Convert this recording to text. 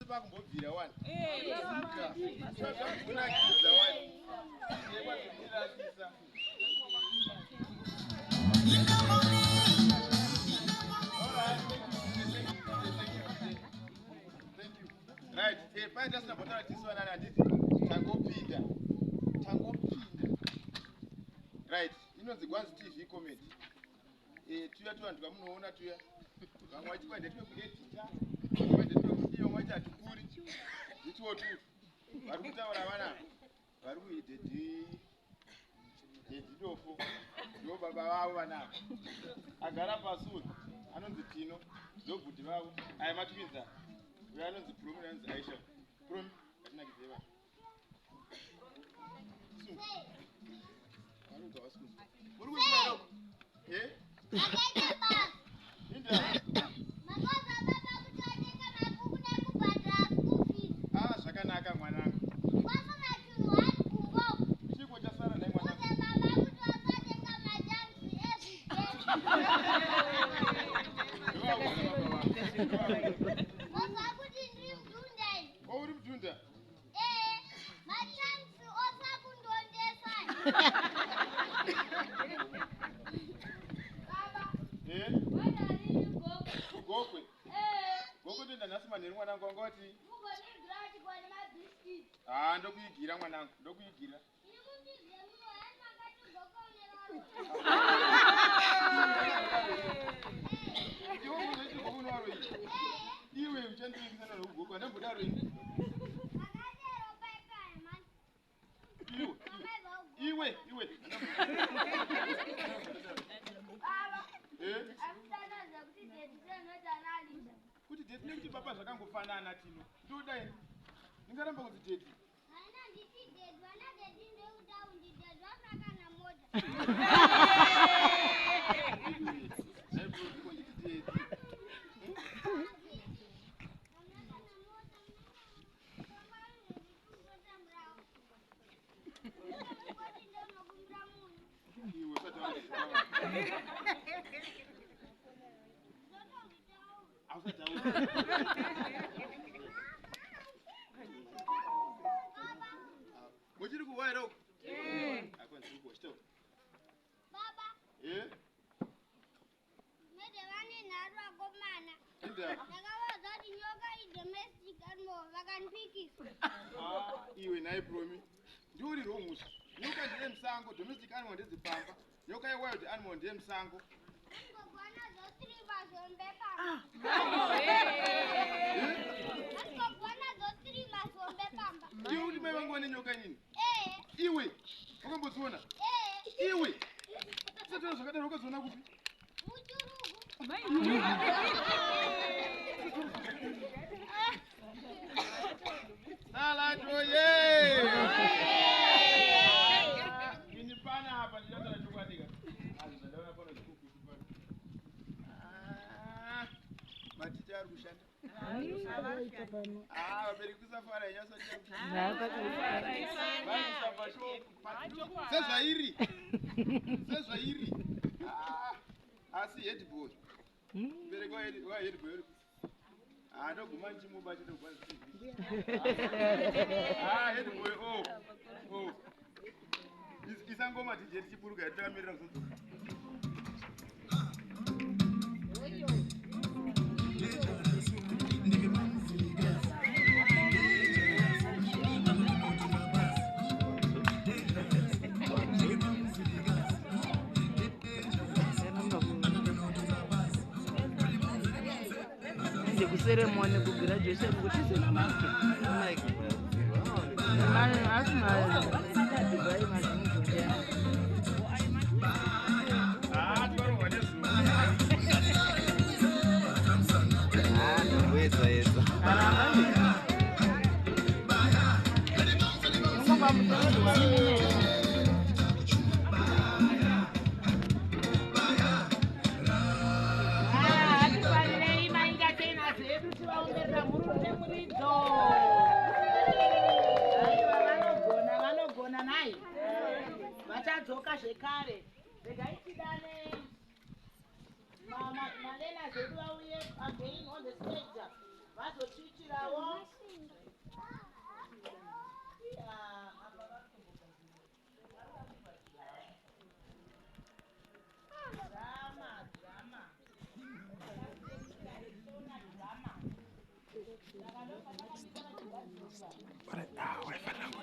pakumbobvira wani. Right, pai tasina botara tiswana naditi tangopinda. Right, inonzi Gwanzi TV comedy. Tuya vantu vamunoona tuya. Vamwe vachikwende tuye kuedita. Kwende tuye kudiyo mwaita hatukuri. Ndituwo tu. Vari kutaura vana. Vari kuidhedhi. Dhedhidofo. Ndo baba vavo vanavo. Agara pasuri. Anonzi Tino. Ndo bhudhi vavo. Aya matwinza. Uyo anonzi Promi anonzi Aisha. Promi katinakidze vanhu. Uri kuita ro? Zvakanaka mwanangu. Chiko chasara naye mwanangu. Uri mudhunda? Gokwe. Gokwe ndoenda nhasi manheru mwanangu wangoti. Ndokuigira mwanangu, ndokuigira. Iwe uchandiikisana nokugokwe andambodaro ini. Iwe. Kuti date nekuti papa zvakangofanana Tino. Ndodai. Ningaramba kuti date. Haina nditi date, wana date ndeutaundi date wasaka na moja. Muchiri kuwaira uko? Akwanzi uko chito. Baba. Mede vane nharu vakomana. Ndakavaudza kuti nyoka idomestic animal vakanipikisa. Iwe naye Promi. Ndiuri romusha. Nyoka ndiye musango, domestic animal ndedzipamba. Nyoka yewild animal ndiye musango. Iwe kuti mai vangu vane nyoka nini? Iwe wakambodziona? Iwe satana zvakadaro wakazoona kupi? Salato ye! Ini pana hapa nilata chokwadi ka. Ndaona pana chikuku chipana. Matita ari kushanda. Beri kusafara nyasa chapu. Sezvairi. Asi head boy. Beri kwa head boy. Ndoguma nchimubachi ndogwanzi TV. Head boy. Oh. Isangoma DJ chiburuka yatamirira kuzoto. Ceremony ku graduation kuti sina mask. Mane asma Dubai mazungumzo. Twaro wadesu. Ndoweza. Ngomba mtoto wa mimi. Vanogona naye vachadzoka zvekare regaitidane malena zedu vauye again on the stage vazochiitirawo Waifana